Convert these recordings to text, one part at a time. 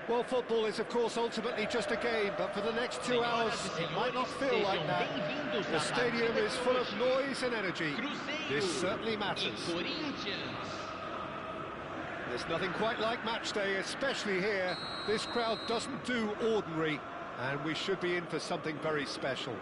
Well, football is, of course, ultimately just a game, but for the next 2 hours, it might not feel like that. The stadium is full of noise and energy. This certainly matters. There's nothing quite like match day, especially here. This crowd doesn't do ordinary, and we should be in for something very special.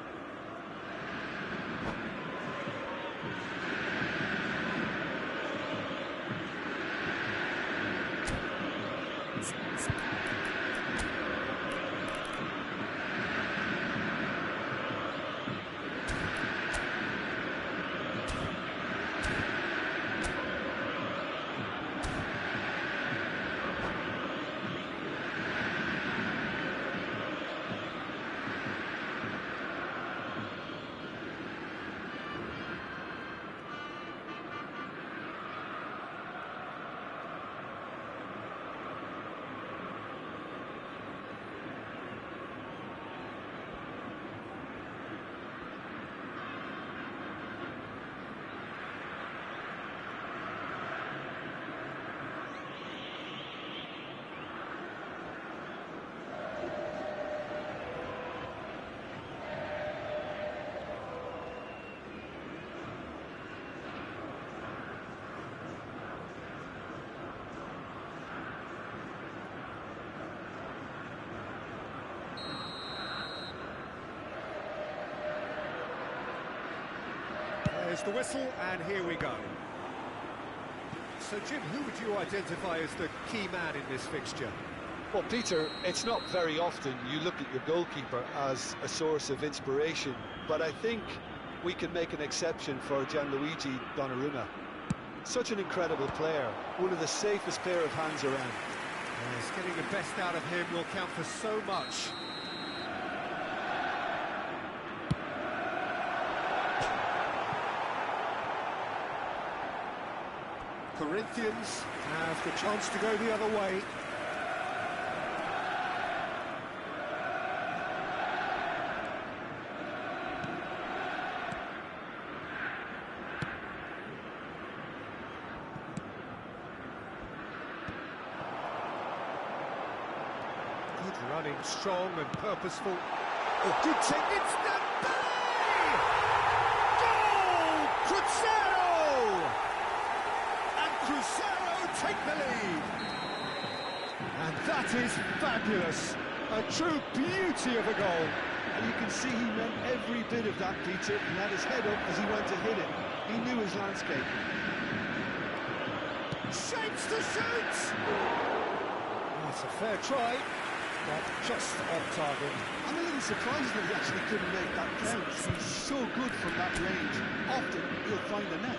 There's the whistle, and here we go. So, Jim, who would you identify as the key man in this fixture? Well, Peter, it's not very often you look at your goalkeeper as a source of inspiration, but I think we can make an exception for Gianluigi Donnarumma. Such an incredible player, one of the safest pair of hands around. Yes, getting the best out of him will count for so much. Corinthians have the chance to go the other way. Good running, strong and purposeful. Oh, good technique. It's Dembele! Goal! Cruzeiro! And Cruzeiro take the lead. And that is fabulous. A true beauty of a goal. And you can see he meant every bit of that, Peter. He had his head up as he went to hit it. He knew his landscape. Shapes to shoot! That's a fair try. But just off target. I'm a little surprised that he actually couldn't make that count. He's so good from that range. Often he'll find the net.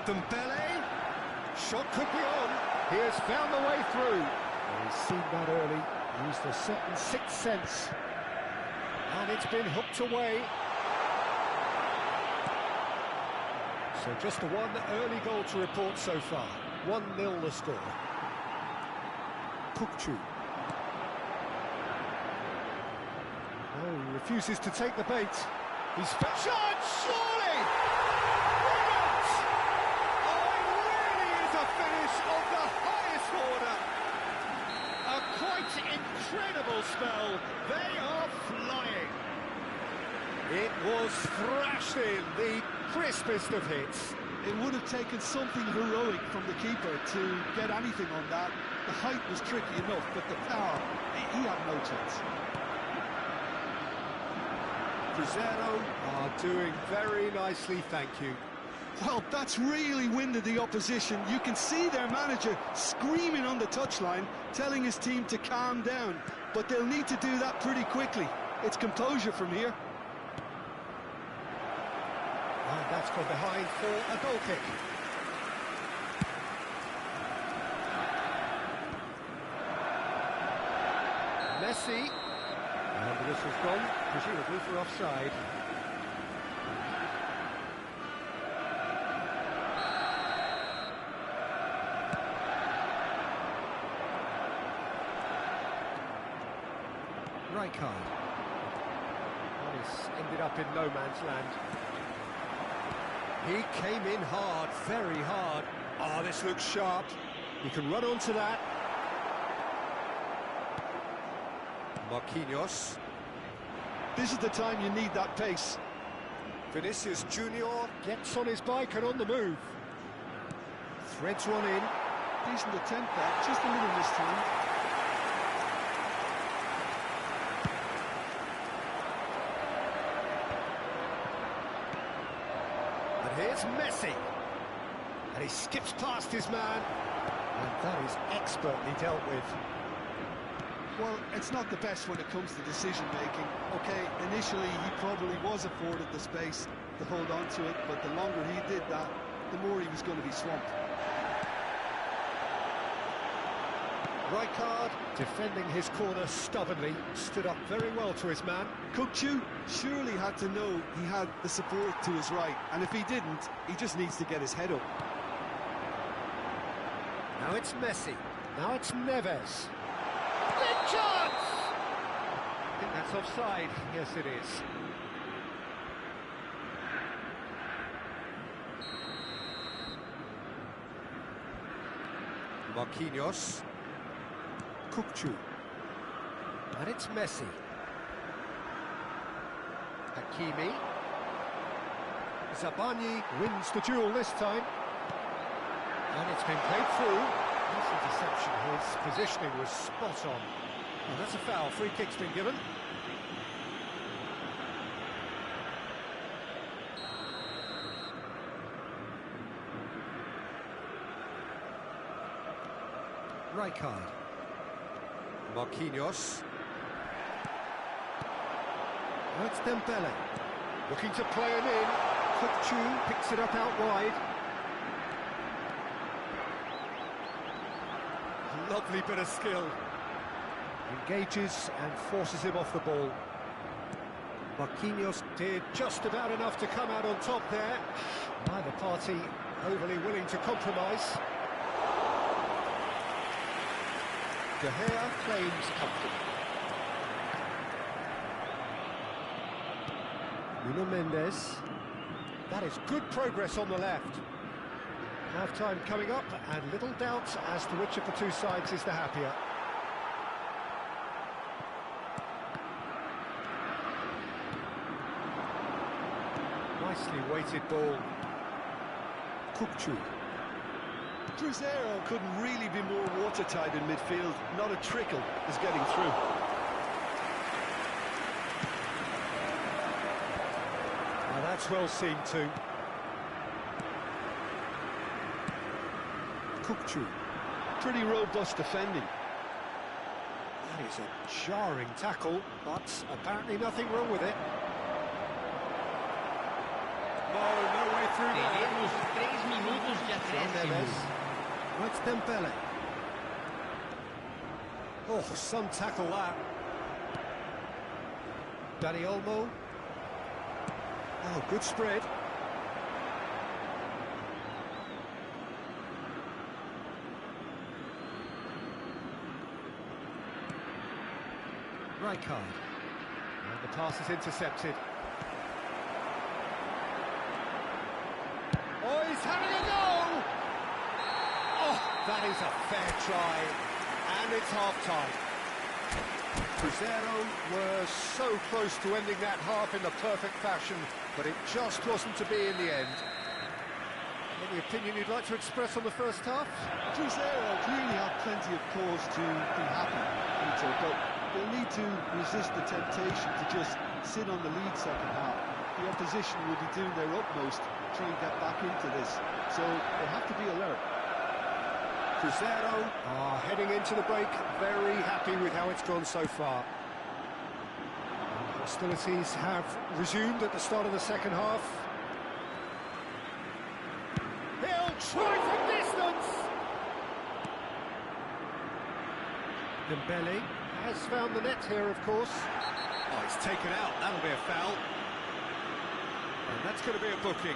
Dembele, shot could be on. He has found the way through. He's seen that early, used a certain sixth sense, and it's been hooked away. So just the one early goal to report so far. 1-0 the score. Kukçu. Oh, he refuses to take the bait. He's shot, surely! Of the highest order. A quite incredible spell. They are flying. It was thrashed in, the crispest of hits. It would have taken something heroic from the keeper to get anything on that. The height was tricky enough, but the power, he had no chance. Cruzeiro are doing very nicely, thank you. Well, that's really winded the opposition. You can see their manager screaming on the touchline, telling his team to calm down. But they'll need to do that pretty quickly. It's composure from here. And that's gone behind for a goal kick. Messi. And the whistle's gone, presumably for offside. Rijkaard. And he's ended up in no man's land. He came in hard, very hard. Oh, this looks sharp. He can run onto that. Marquinhos. This is the time you need that pace. Vinicius Junior gets on his bike and on the move. Threads one in. Decent attempt there, just a little this time. Here's Messi, and he skips past his man, and that is expertly dealt with. Well, it's not the best when it comes to decision-making. Okay, initially he probably was afforded the space to hold on to it, but the longer he did that, the more he was going to be swamped. Rijkaard, defending his corner stubbornly, stood up very well to his man. Kukçu surely had to know he had the support to his right, and if he didn't, he just needs to get his head up. Now it's Messi, now it's Neves. Big chance! I think that's offside, yes it is. Marquinhos. Kukçu. And it's Messi. Hakimi. Zabani wins the duel this time. And it's been played through. That's interception. His positioning was spot on. And that's a foul. Free kick's been given. Rijkaard. Marquinhos. That's Dembele. Looking to play it in. Kukçu picks it up out wide. Lovely bit of skill. Engages and forces him off the ball. Marquinhos did just about enough to come out on top there. Neither party overly willing to compromise. De Gea claims comfort. Nuno Mendes. That is good progress on the left. Half-time coming up, and little doubt as to which of the two sides is the happier. Nicely weighted ball. Kukçu. Cruzeiro couldn't really be more watertight in midfield. Not a trickle is getting through. Now that's well seen too. Kukçu. Pretty robust defending. That is a jarring tackle, but apparently nothing wrong with it. No way through there. Teremos 3 minutos de acréscimo. That's Dembele. Oh, some tackle that. Dani Olmo. Oh, good spread. Rijkaard. And the pass is intercepted. Oh, he's having a go! Oh, that is a fair try. And it's half-time. Cruzeiro were so close to ending that half in the perfect fashion, but it just wasn't to be in the end. Any opinion you'd like to express on the first half? Cruzeiro clearly have plenty of cause to be happy, Peter, but they'll need to resist the temptation to just sit on the lead second half. The opposition will be doing their utmost to try and get back into this, so they have to be alert. Cruzeiro are heading into the break very happy with how it's gone so far. Hostilities have resumed at the start of the second half. He'll try from distance! Dembele has found the net here, of course. Oh, he's taken out. That'll be a foul. And that's going to be a booking.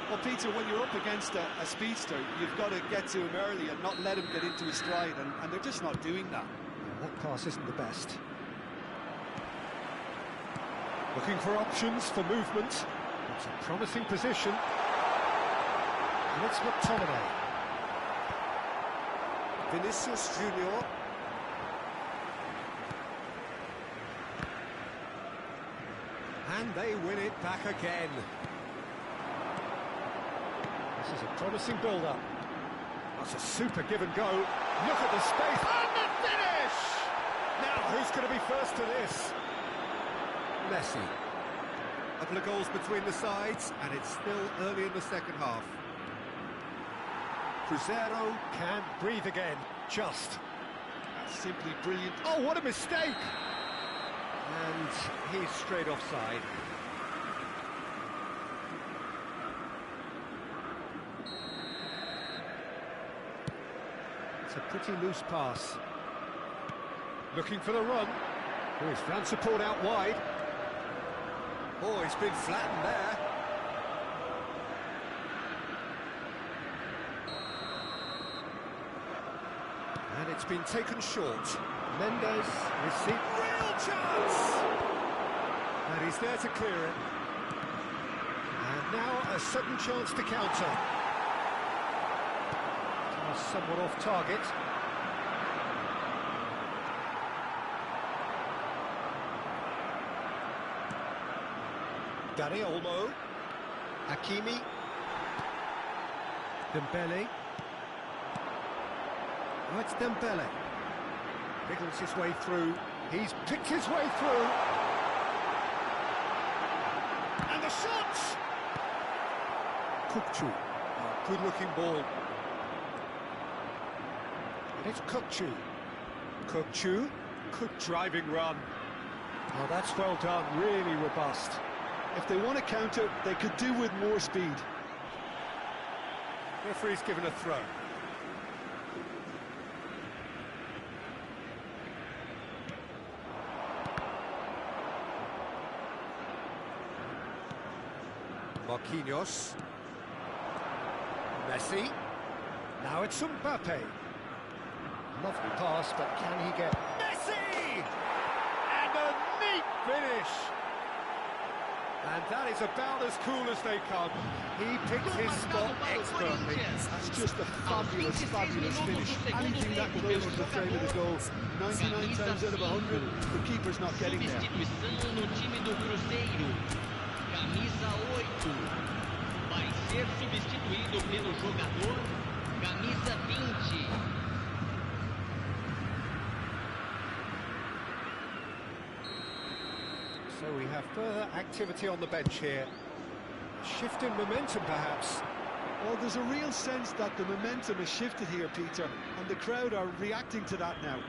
Well, Peter, when you're up against a speedster, you've got to get to him early and not let him get into his stride, and they're just not doing that. That pass isn't the best. Looking for options for movement. It's a promising position. And it's McTominay. Vinicius Junior. And they win it back again. This is a promising build-up. That's a super give and go. Look at the space and the finish! Now, who's going to be first to this? Messi. A couple of goals between the sides, and it's still early in the second half. Cruzeiro can breathe again. Just. That's simply brilliant. Oh, what a mistake! And he's straight offside. It's a pretty loose pass. Looking for the run. Oh, he's found support out wide. Oh, he's been flattened there. And it's been taken short. Mendes received real chance! And he's there to clear it. And now a sudden chance to counter. Somewhat off target. Dani Olmo. Hakimi. Dembele. Oh, it's Dembele. Wriggles his way through. He's picked his way through. And the shots! Kukçu. Oh, good-looking ball. And it's Kukçu. Kukçu. Good driving run. Oh, that's well done. Really robust. If they want to counter, they could do with more speed. Referee's given a throw. Marquinhos. Messi. Now it's Mbappe. Lovely pass, but can he get... Messi! And a neat finish! And that is about as cool as they come. He picked his spot expertly. That's just a fabulous, fabulous finish. Anything that goes to the frame of the goal, 99 times out of 100, the keeper's not getting there. Substituição no time do Cruzeiro. Camisa 8. Vai ser substituído pelo jogador. Camisa 20. So we have further activity on the bench here. Shift in momentum, perhaps. Well, there's a real sense that the momentum has shifted here, Peter, and the crowd are reacting to that now.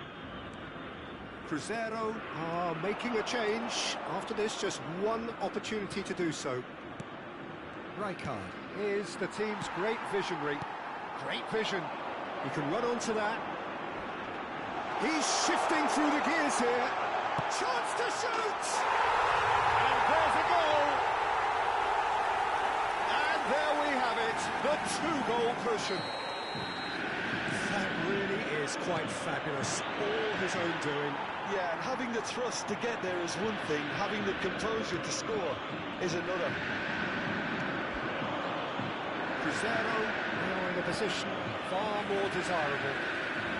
Cruzeiro are making a change. After this, just one opportunity to do so. Rijkaard is the team's great visionary. Great vision. He can run onto that. He's shifting through the gears here. Chance to shoot! And there's a goal! And there we have it, the two-goal cushion. That really is quite fabulous. All his own doing. Yeah, and having the thrust to get there is one thing, having the composure to score is another. Cruzeiro now in a position far more desirable.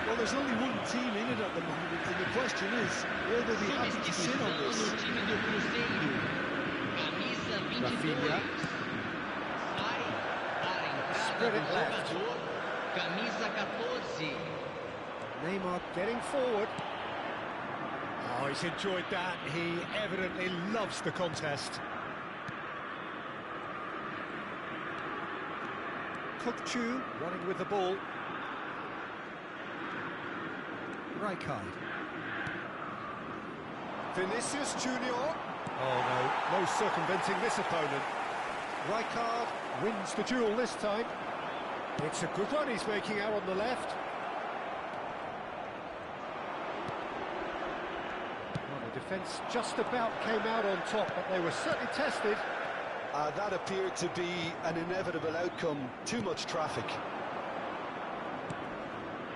Well, there's only one team in it at the moment, and the question is, will they be happy to sit on this? No time do Cruzeiro. Camisa 22. Rafinha. Sai para a entrada Spread do it left. jogador. Camisa 14. Neymar getting forward. Oh, he's enjoyed that. He evidently loves the contest. Kukçu running with the ball. Rijkaard. Vinicius Junior. Oh no, no circumventing this opponent. Rijkaard wins the duel this time. It's a good one he's making out on the left. Well, the defence just about came out on top, but they were certainly tested. That appeared to be an inevitable outcome. Too much traffic.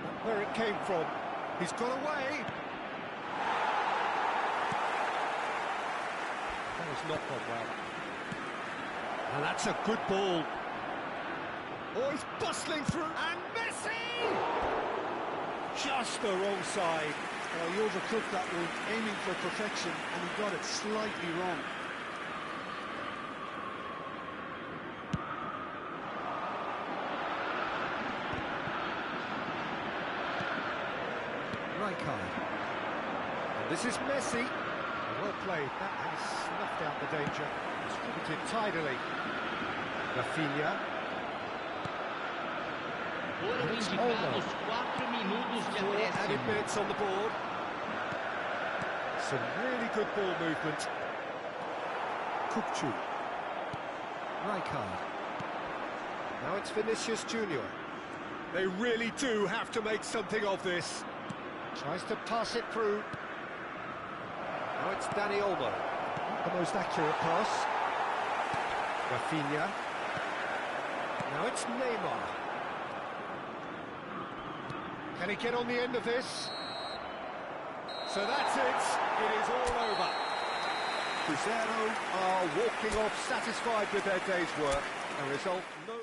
Not where it came from. He's got away. That has not gone well. And that's a good ball. Oh, he's bustling through. And Messi! Just the wrong side. Well, he overcooked that one, aiming for perfection, and he got it slightly wrong. Rijkaard. And this is Messi. Well played. That has snuffed out the danger. Distributed tidily. Rafinha. Foram indicados 4 minutos de 4 added acréscimo. minutes on the board. Some really good ball movement. Kukçu. Rijkaard. Now it's Vinicius Junior. They really do have to make something of this. Tries to pass it through. Now it's Dani Olmo. The most accurate pass. Rafinha. Now it's Neymar. Can he get on the end of this? So that's it. It is all over. Cruzeiro are walking off satisfied with their day's work. A result no...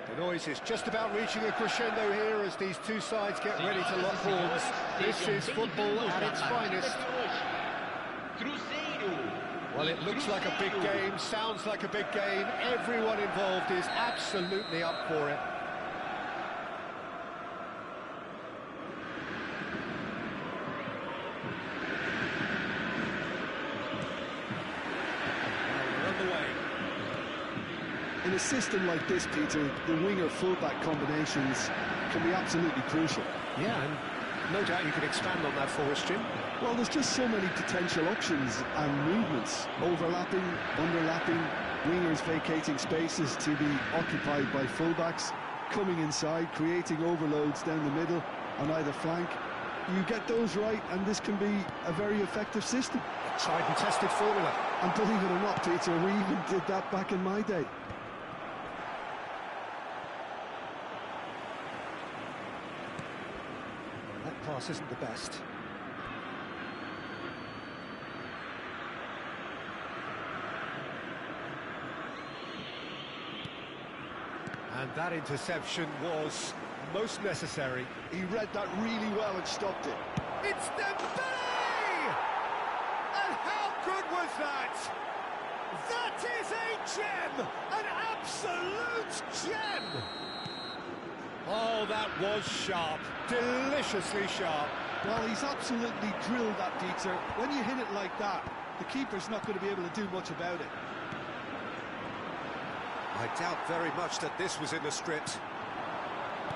The noise is just about reaching a crescendo here as these two sides get ready to lock horns. This is football at its finest. Well, it looks like a big game, sounds like a big game. Everyone involved is absolutely up for it. In a system like this, Peter, the winger-fullback combinations can be absolutely crucial. Yeah, and no doubt you could expand on that for us, Jim. Well, there's just so many potential options and movements. Overlapping, underlapping, wingers vacating spaces to be occupied by fullbacks, coming inside, creating overloads down the middle on either flank. You get those right, and this can be a very effective system. Tried and tested formula. And believe it or not, Peter, we even did that back in my day. That pass isn't the best. And that interception was most necessary. He read that really well and stopped it. It's Dembele! And how good was that? That is a gem! An absolute gem! Oh, that was sharp. Deliciously sharp. Well, he's absolutely drilled that, Peter. When you hit it like that, the keeper's not going to be able to do much about it. I doubt very much that this was in the script.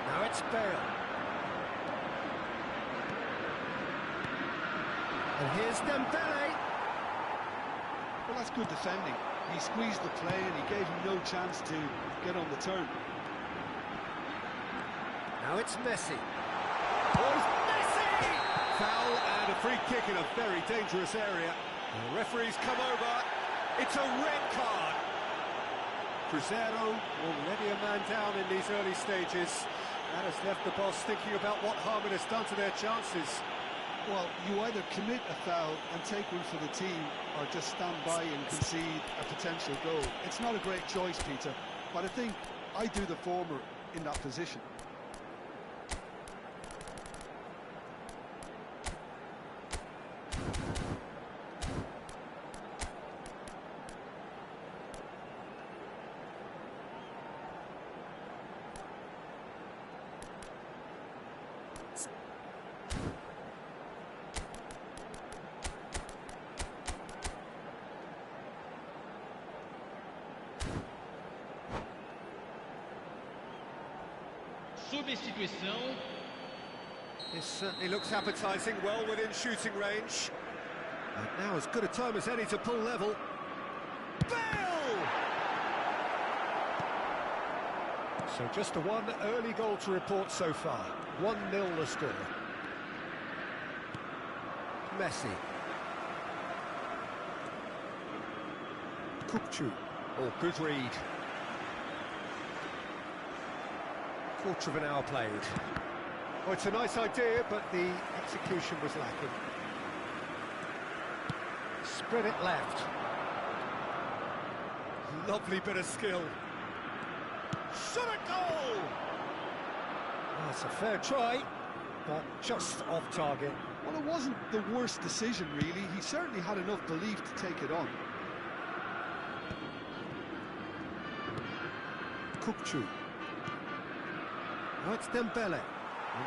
Now it's Bale. And here's Dembele. Well, that's good defending. He squeezed the play and he gave him no chance to get on the turn. Now it's Messi. Oh, it's Messi! Foul and a free kick in a very dangerous area. The referee's come over. It's a red card. Cruzeiro already a man down in these early stages. That has left the boss thinking about what harm it has done to their chances. Well, you either commit a foul and take one for the team, or just stand by and concede a potential goal. It's not a great choice, Peter, but I think I do the former in that position. Substituição. This certainly looks appetising, well within shooting range. And now as good a time as any to pull level. Bale! So just the one early goal to report so far. 1-0 the score. Messi. Kupchu. Oh, good read. Quarter of an hour played. Well, it's a nice idea, but the execution was lacking. Spread it left. Lovely bit of skill. Shot a goal! That's a fair try, but just off target. Well, it wasn't the worst decision, really. He certainly had enough belief to take it on. Kupchu. Now it's Dembele.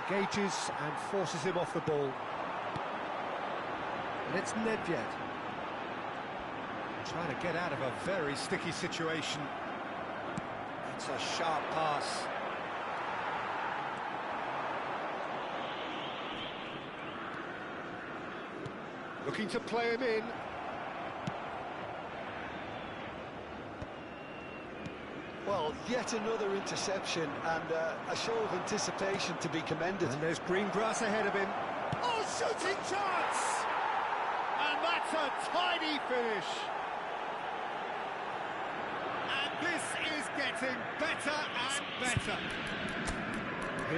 Engages and forces him off the ball. And it's Nedved. Trying to get out of a very sticky situation. That's a sharp pass. Looking to play him in. Well, yet another interception and a show of anticipation to be commended. And there's green grass ahead of him. Oh, shooting chance! And that's a tiny finish. And this is getting better and better.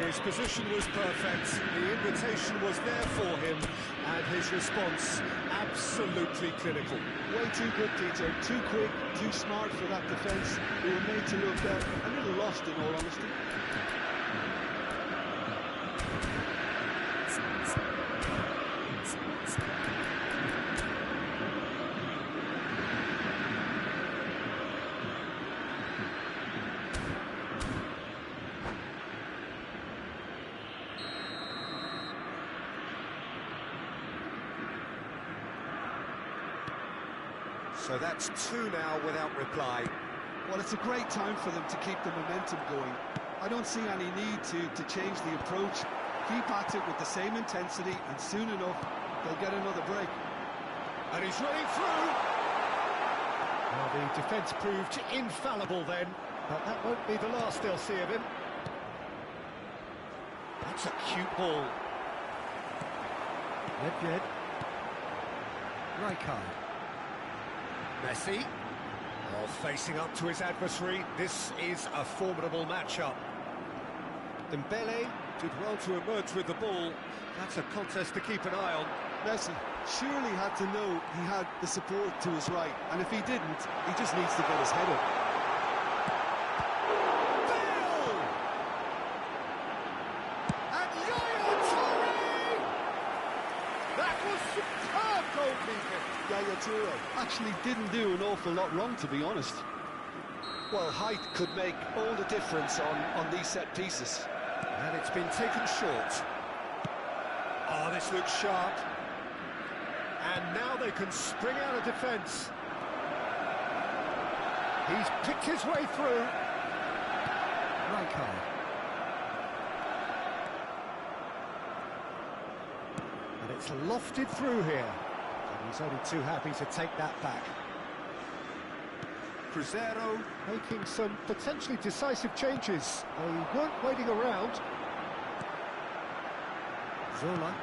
His position was perfect, the invitation was there for him, and his response absolutely clinical. Way too good, Peter. Too quick, too smart for that defence. We were made to look a little lost, in all honesty. So that's two now without reply. Well, it's a great time for them to keep the momentum going. I don't see any need to change the approach. Keep at it with the same intensity, and soon enough, they'll get another break. And he's running through! Well, the defence proved infallible then, but that won't be the last they'll see of him. That's a cute ball. Nedved. Rijkaard. Messi, facing up to his adversary. This is a formidable matchup. Dembele did well to emerge with the ball. That's a contest to keep an eye on. Messi surely had to know he had the support to his right, and if he didn't, he just needs to get his head up. Bale! And Yaya Toure! That was superb goalkeeping. Yaya Toure actually didn't do an awful lot wrong, to be honest. Well, height could make all the difference on these set pieces. And it's been taken short. Oh, this looks sharp. And now they can spring out of defence. He's picked his way through. Rijkaard. And it's lofted through here. And he's only too happy to take that back. Cruzeiro making some potentially decisive changes. They weren't waiting around. Zola.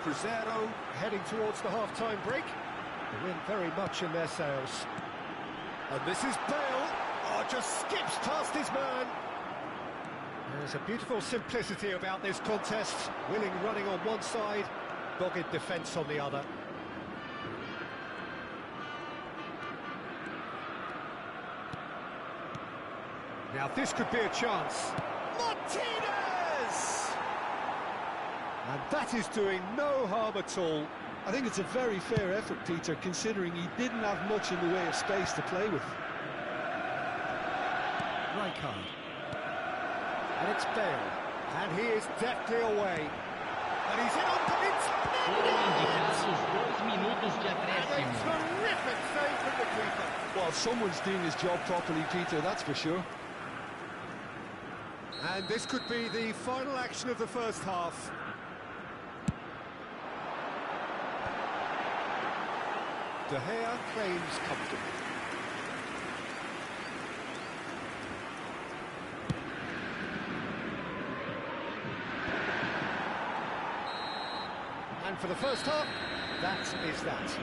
Cruzeiro heading towards the half-time break. The wind very much in their sails. And this is Bale. Oh, just skips past his man. There's a beautiful simplicity about this contest. Willing running on one side, dogged defence on the other. Now this could be a chance. Martinez! And that is doing no harm at all. I think it's a very fair effort, Peter, considering he didn't have much in the way of space to play with. Rijkaard. And it's Bale. And he is deftly away. And he's in on Foram indicados 2 minutos de And a acréscimo. terrific save from the keeper. Well, someone's doing his job properly, Peter, that's for sure. And this could be the final action of the first half. De Gea claims comfortably. And for the first half, that is that.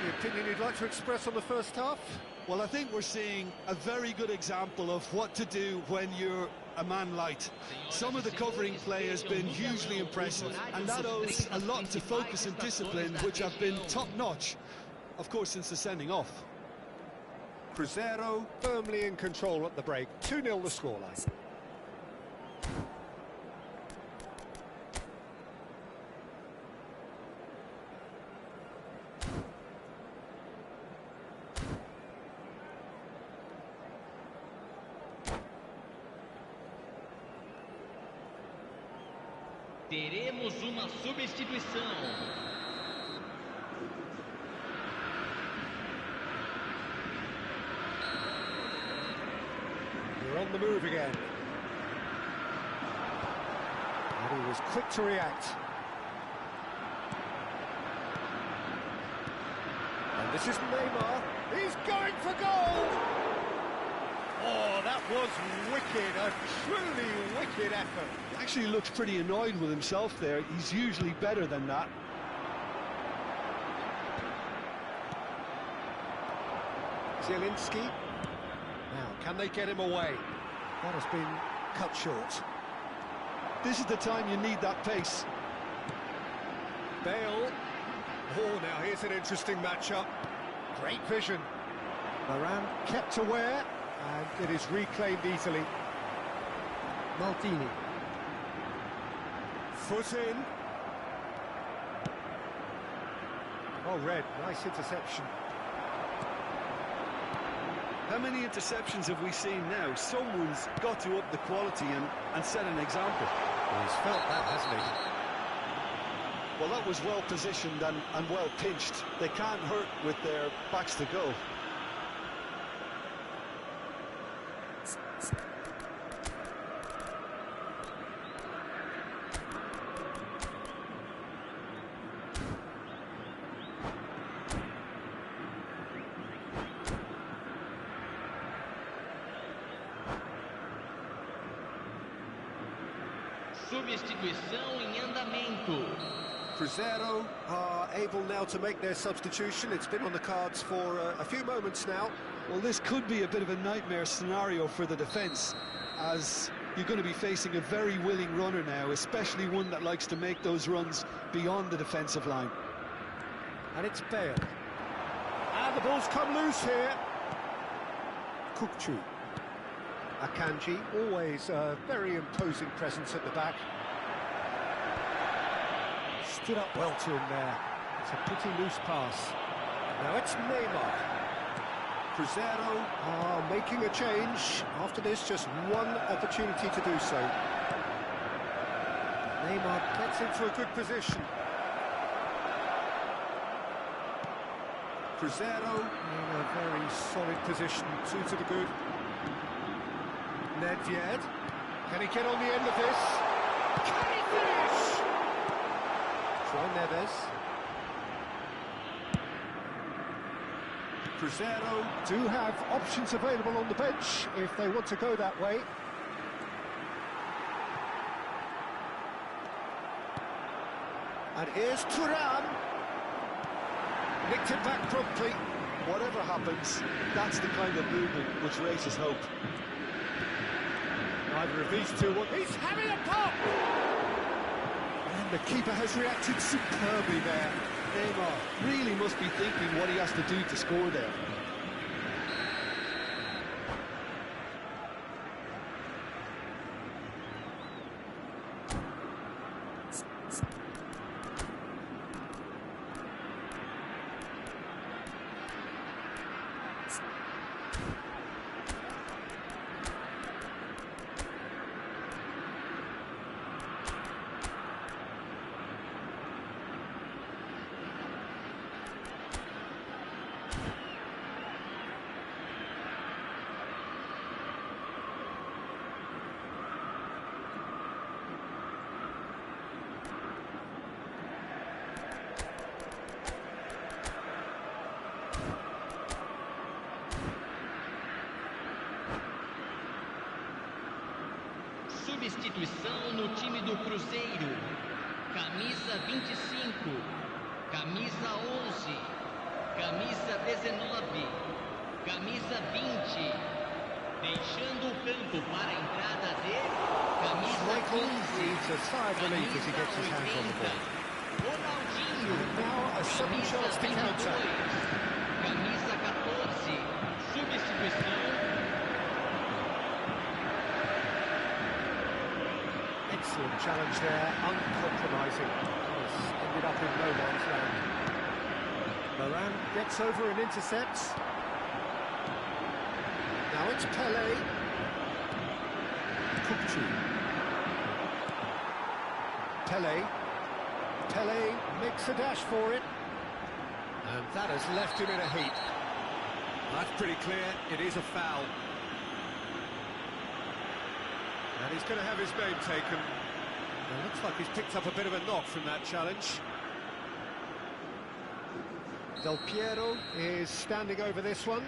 Any opinion you'd like to express on the first half? Well, I think we're seeing a very good example of what to do when you're a man light. Some of the covering play has been hugely impressive, and that owes a lot to focus and discipline, which have been top-notch, of course, since the sending off. Cruzeiro firmly in control at the break. 2-0 the scoreline. Teremos uma substituição. We're on the move again. And he was quick to react. And this is Neymar. He's going for goal! Oh, that was wicked, a truly wicked effort. Actually looks pretty annoyed with himself there. He's usually better than that. Zielinski. Now, can they get him away? That has been cut short. This is the time you need that pace. Bale. Oh, now here's an interesting matchup. Great vision. Varane kept aware, and it is reclaimed easily. Maldini. Foot in. Oh, Red, nice interception. How many interceptions have we seen now? Someone's got to up the quality and set an example. Well, he's felt that, hasn't he? Well, that was well positioned and well pinched. They can't hurt with their backs to goal. Substituição em andamento. Cruzeiro are able now to make their substitution. It's been on the cards for a few moments now. Well, this could be a bit of a nightmare scenario for the defence, as you're going to be facing a very willing runner now, especially one that likes to make those runs beyond the defensive line. And it's Bale. And the ball's come loose here. Kukçu. Akanji, always a very imposing presence at the back. Stood up well to him there. It's a pretty loose pass. Now it's Neymar. Cruzeiro are making a change. After this, just one opportunity to do so. Neymar gets into a good position. Cruzeiro in a very solid position, two to the good. Nedved, can he get on the end of this? Can he finish? Troy Neves. Cruzeiro do have options available on the bench if they want to go that way. And here's Thuram. Nicked it back promptly. Whatever happens, that's the kind of movement which raises hope. Neither of these two want... He's having a pop! And the keeper has reacted superbly there. Neymar really must be thinking what he has to do to score there. Substituição no time do Cruzeiro. Camisa 25, camisa 11, camisa 19, camisa 20. Deixando o campo para a entrada de camisa 15, needs a sigh of relief as he gets his hands on the ball. Ronaldinho, Now a sudden camisa chance to 22, counter. camisa 14, substituição. Excellent challenge there, uncompromising. Has ended up in no man's land. Moran gets over and intercepts. Now it's Pele. Kupchu. Pele makes a dash for it. And that has left him in a heap. That's pretty clear, it is a foul. And he's going to have his name taken. It looks like he's picked up a bit of a knock from that challenge. Del Piero is standing over this one.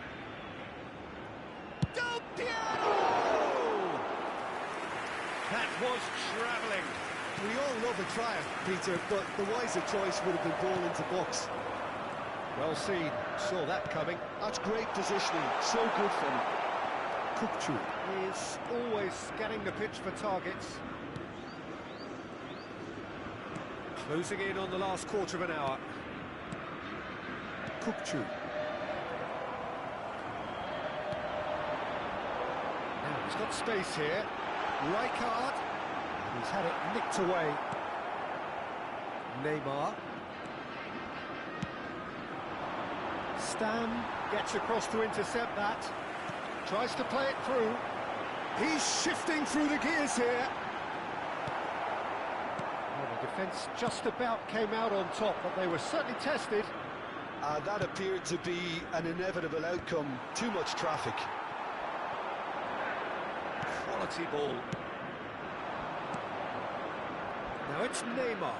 Del Piero! That was travelling. We all love a triumph, Peter, but the wiser choice would have been ball into box. Well seen, saw that coming. That's great positioning, so good from him. Kupchu is always scanning the pitch for targets. Closing in on the last quarter of an hour. Kupchu. Now he's got space here. Rijkaard. He's had it nicked away. Neymar. Stam gets across to intercept that. Tries to play it through. He's shifting through the gears here. Well, the defence just about came out on top, but they were certainly tested. That appeared to be an inevitable outcome. Too much traffic. Quality ball. Now it's Neymar.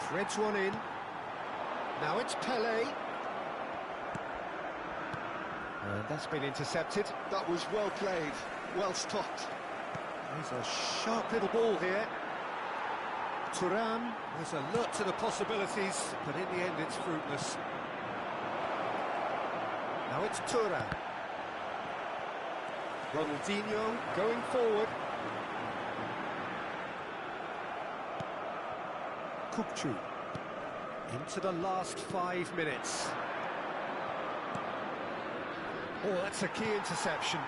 Threads one in. Now it's Pele. And that's been intercepted. That was well played, well stopped. There's a sharp little ball here. Thuram was alert to the possibilities, but in the end it's fruitless. Now it's Thuram. Ronaldinho going forward. Kupchu. Into the last 5 minutes. Oh, that's a key interception.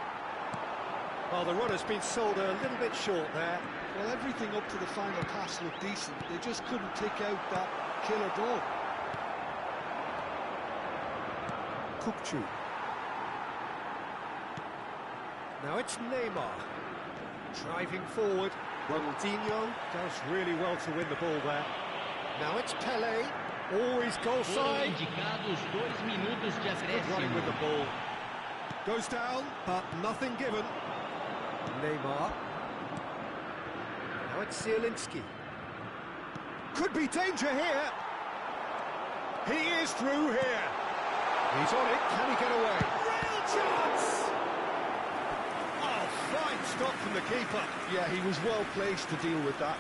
Well, the run has been sold a little bit short there. Well, everything up to the final pass looked decent. They just couldn't pick out that killer ball. Kupchu. Now it's Neymar. Driving forward. Ronaldinho does really well to win the ball there. Now it's Pele. Oh, he's goal Foram side. indicados 2 minutos de Good running with the acréscimo. ball. Goes down, but nothing given. Neymar. Now it's Zielinski. Could be danger here. He is through here. He's on it. Can he get away? Real chance! Oh, fine stop from the keeper. Yeah, he was well placed to deal with that.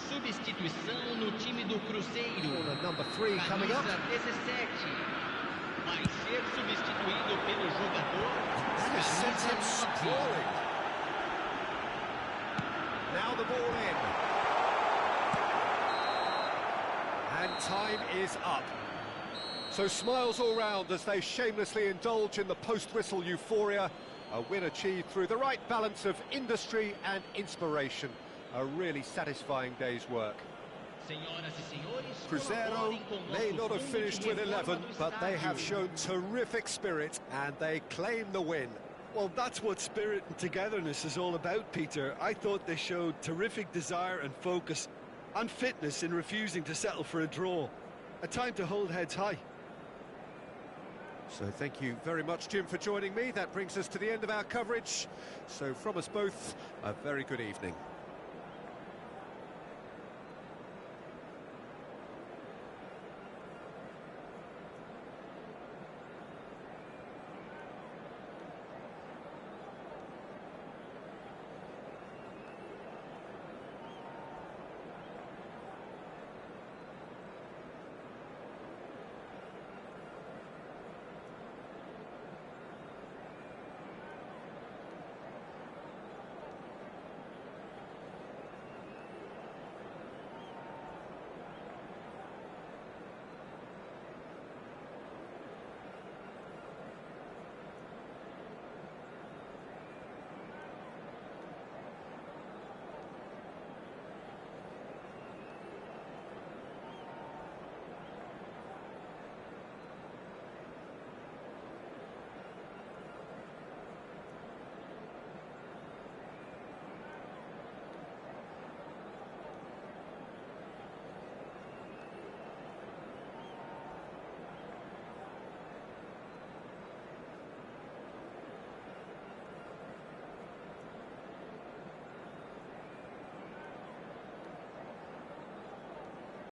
Substituição no time do Cruzeiro. Corner number 3 coming up. Camisa 17. Vai ser substituído pelo jogador. That has sent him camisa 9. sprawling. Now the ball in. And time is up. So smiles all round as they shamelessly indulge in the post-whistle euphoria. A win achieved through the right balance of industry and inspiration. A really satisfying day's work. Senhoras e senhores, Cruzeiro colaborem com may nosso not have fundo finished de with reforma 11, do but they have estádio. shown terrific spirit and they claim the win. Well, that's what spirit and togetherness is all about, Peter. I thought they showed terrific desire and focus and fitness in refusing to settle for a draw. a time to hold heads high. So thank you very much, Jim, for joining me. That brings us to the end of our coverage. So from us both, a very good evening.